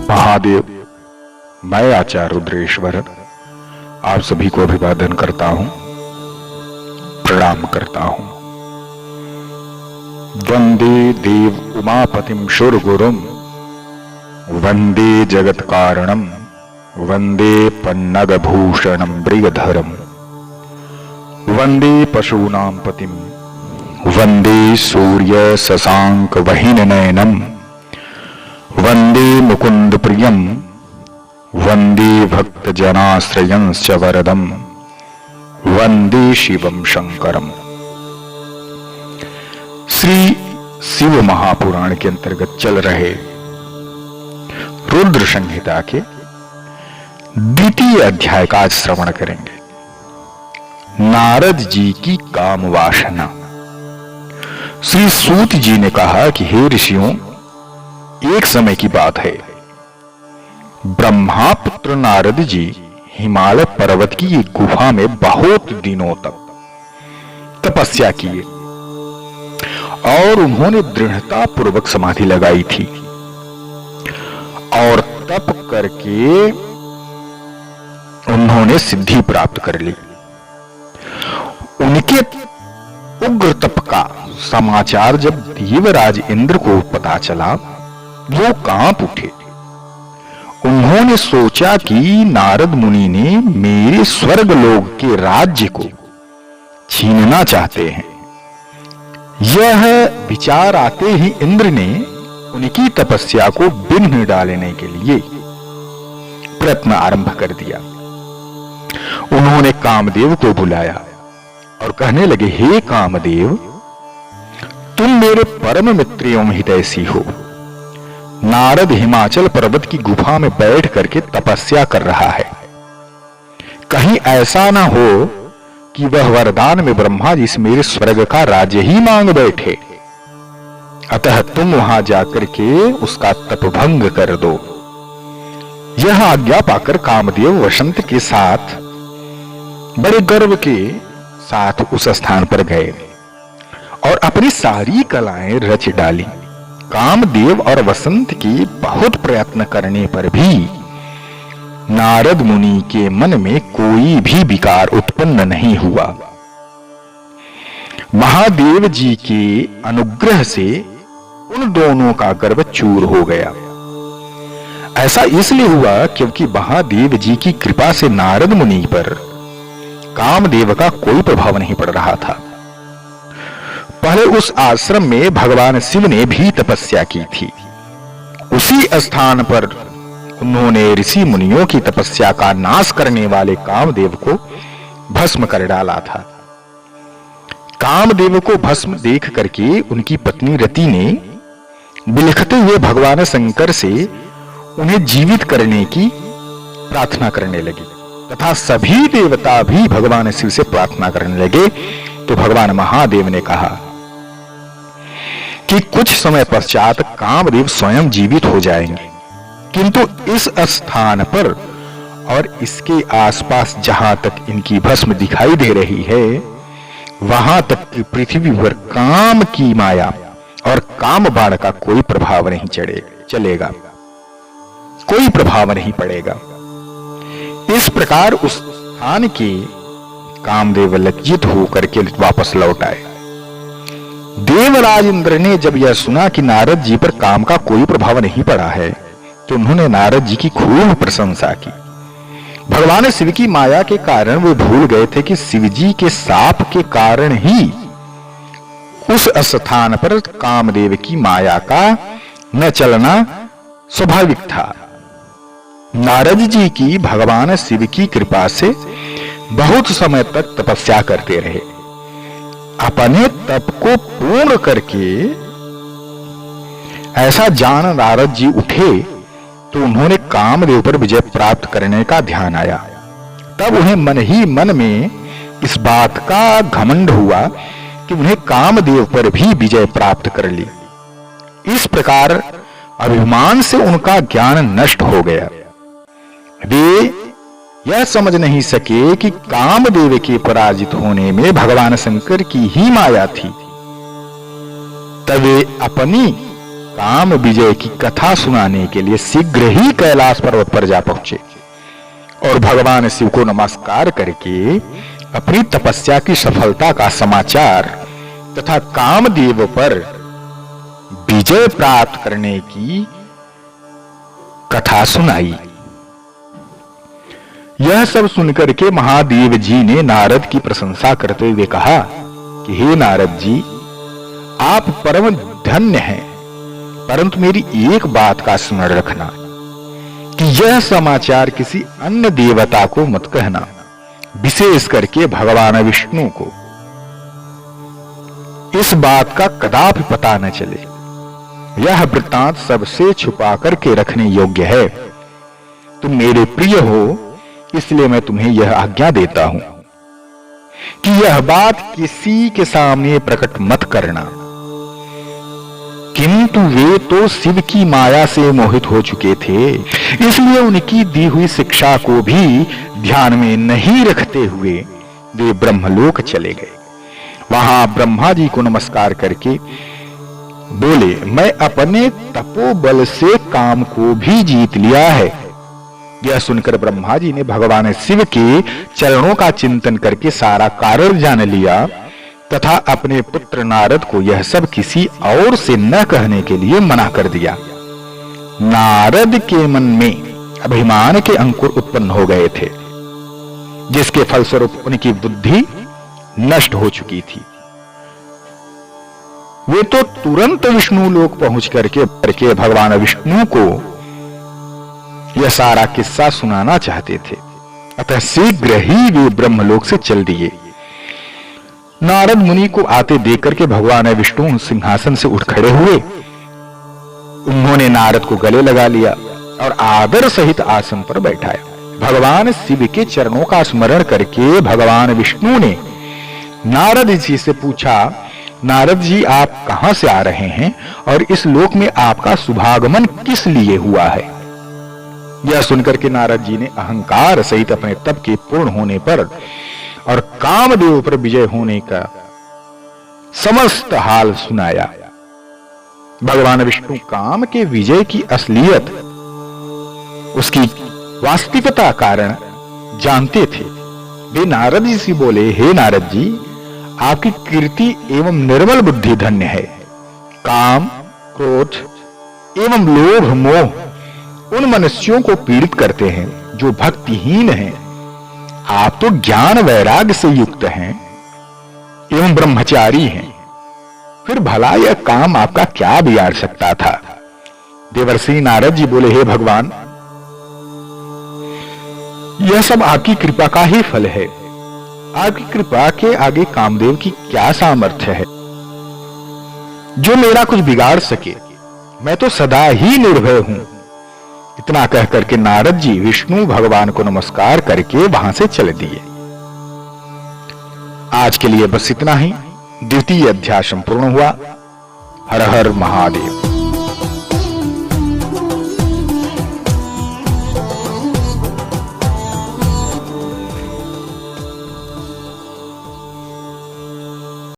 महादेव, मैं आचार्य रुद्रेश्वर आप सभी को अभिवादन करता हूं, प्रणाम करता हूं। वंदे देव उमापतिम शुरगुरुम, वंदे जगत कारणम, वंदे पन्नग भूषणम मृगधरम, वंदे पशूनां पतिम, वंदे सूर्य शशांक वहीन नयनम, वंदे मुकुंद प्रियम, वंदे भक्त जनाश्रयंश्च वरदम, वंदे शिवम शंकरम। श्री शिव महापुराण के अंतर्गत चल रहे रुद्र संहिता के द्वितीय अध्याय का आज श्रवण करेंगे। नारद जी की काम वासना। श्री सूत जी ने कहा कि हे ऋषियों, एक समय की बात है, ब्रह्मापुत्र नारद जी हिमालय पर्वत की एक गुफा में बहुत दिनों तक तपस्या किए और उन्होंने दृढ़ता पूर्वक समाधि लगाई थी और तप करके उन्होंने सिद्धि प्राप्त कर ली। उनके उग्र तप का समाचार जब देवराज इंद्र को पता चला, वो कांप उठे। उन्होंने सोचा कि नारद मुनि ने मेरे स्वर्ग लोक के राज्य को छीनना चाहते हैं। यह विचार आते ही इंद्र ने उनकी तपस्या को विघ्न डालने के लिए प्रयत्न आरंभ कर दिया। उन्होंने कामदेव को बुलाया और कहने लगे, हे कामदेव, तुम मेरे परम मित्र एवं हितैषी हो। नारद हिमाचल पर्वत की गुफा में बैठ करके तपस्या कर रहा है। कहीं ऐसा ना हो कि वह वरदान में ब्रह्मा जी से मेरे स्वर्ग का राज्य ही मांग बैठे। अतः तुम वहां जाकर के उसका तपभंग कर दो। यह आज्ञा पाकर कामदेव वसंत के साथ बड़े गर्व के साथ उस स्थान पर गए और अपनी सारी कलाएं रच डाली। कामदेव और वसंत के बहुत प्रयत्न करने पर भी नारद मुनि के मन में कोई भी विकार उत्पन्न नहीं हुआ। महादेव जी के अनुग्रह से उन दोनों का गर्व चूर हो गया। ऐसा इसलिए हुआ क्योंकि महादेव जी की कृपा से नारद मुनि पर कामदेव का कोई प्रभाव नहीं पड़ रहा था। पहले उस आश्रम में भगवान शिव ने भी तपस्या की थी। उसी स्थान पर उन्होंने ऋषि मुनियों की तपस्या का नाश करने वाले कामदेव को भस्म कर डाला था। कामदेव को भस्म देख करके उनकी पत्नी रति ने बिलखते हुए भगवान शंकर से उन्हें जीवित करने की प्रार्थना करने लगी तथा सभी देवता भी भगवान शिव से प्रार्थना करने लगे। तो भगवान महादेव ने कहा कि कुछ समय पश्चात कामदेव स्वयं जीवित हो जाएंगे, किंतु इस स्थान पर और इसके आसपास जहां तक इनकी भस्म दिखाई दे रही है, वहां तक की पृथ्वी पर काम की माया और काम बाण का कोई प्रभाव नहीं चलेगा, कोई प्रभाव नहीं पड़ेगा। इस प्रकार उस स्थान के कामदेव लज्जित होकर के वापस लौट आए। देवराज इंद्र ने जब यह सुना कि नारद जी पर काम का कोई प्रभाव नहीं पड़ा है, तो उन्होंने नारद जी की खूब प्रशंसा की। भगवान शिव की माया के कारण वे भूल गए थे कि शिव जी के शाप के कारण ही उस स्थान पर कामदेव की माया का न चलना स्वाभाविक था। नारद जी की भगवान शिव की कृपा से बहुत समय तक तपस्या करते रहे। अपने तप को पूर्ण करके ऐसा जान नारद जी उठे तो उन्होंने कामदेव पर विजय प्राप्त करने का ध्यान आया। तब उन्हें मन ही मन में इस बात का घमंड हुआ कि उन्हें कामदेव पर भी विजय प्राप्त कर ली। इस प्रकार अभिमान से उनका ज्ञान नष्ट हो गया। वे यह समझ नहीं सके कि कामदेव के पराजित होने में भगवान शंकर की ही माया थी। तब वे अपनी काम विजय की कथा सुनाने के लिए शीघ्र ही कैलाश पर्वत पर जा पहुंचे और भगवान शिव को नमस्कार करके अपनी तपस्या की सफलता का समाचार तथा कामदेव पर विजय प्राप्त करने की कथा सुनाई। यह सब सुनकर के महादेव जी ने नारद की प्रशंसा करते हुए कहा कि हे नारद जी, आप परम धन्य हैं, परंतु मेरी एक बात का स्मरण रखना कि यह समाचार किसी अन्य देवता को मत कहना, विशेष करके भगवान विष्णु को। इस बात का कदापि पता न चले। यह वृत्तांत सबसे छुपा करके रखने योग्य है। तुम मेरे प्रिय हो, इसलिए मैं तुम्हें यह आज्ञा देता हूं कि यह बात किसी के सामने प्रकट मत करना। किंतु वे तो शिव की माया से मोहित हो चुके थे, इसलिए उनकी दी हुई शिक्षा को भी ध्यान में नहीं रखते हुए वे ब्रह्मलोक चले गए। वहां ब्रह्मा जी को नमस्कार करके बोले, मैं अपने तपोबल से काम को भी जीत लिया है। यह सुनकर ब्रह्मा जी ने भगवान शिव के चरणों का चिंतन करके सारा कारण जान लिया तथा अपने पुत्र नारद को यह सब किसी और से न कहने के लिए मना कर दिया। नारद के मन में अभिमान के अंकुर उत्पन्न हो गए थे, जिसके फलस्वरूप उनकी बुद्धि नष्ट हो चुकी थी। वे तो तुरंत विष्णु लोक पहुंच करके भगवान विष्णु को यह सारा किस्सा सुनाना चाहते थे। अतः शीघ्र ही वे ब्रह्मलोक से चल दिए। नारद मुनि को आते देख करके भगवान विष्णु सिंहासन से उठ खड़े हुए। उन्होंने नारद को गले लगा लिया और आदर सहित आसन पर बैठाया। भगवान शिव के चरणों का स्मरण करके भगवान विष्णु ने नारद जी से पूछा, नारद जी, आप कहां से आ रहे हैं और इस लोक में आपका शुभागमन किस लिए हुआ है? यह सुनकर के नारद जी ने अहंकार सहित अपने तप के पूर्ण होने पर और कामदेव पर विजय होने का समस्त हाल सुनाया। भगवान विष्णु काम के विजय की असलियत, उसकी वास्तविकता कारण जानते थे। वे नारद जी से बोले, हे नारद जी, आपकी कीर्ति एवं निर्मल बुद्धि धन्य है। काम, क्रोध एवं लोभ मोह उन मनुष्यों को पीड़ित करते हैं जो भक्तिहीन हैं। आप तो ज्ञान वैराग्य से युक्त हैं एवं ब्रह्मचारी हैं, फिर भला यह काम आपका क्या बिगाड़ सकता था? देवर्षि नारद जी बोले, हे भगवान, यह सब आपकी कृपा का ही फल है। आपकी कृपा के आगे कामदेव की क्या सामर्थ्य है जो मेरा कुछ बिगाड़ सके? मैं तो सदा ही निर्भय हूं। इतना कह करके नारद जी विष्णु भगवान को नमस्कार करके वहां से चले दिए। आज के लिए बस इतना ही। द्वितीय अध्याय संपूर्ण हुआ। हर हर महादेव।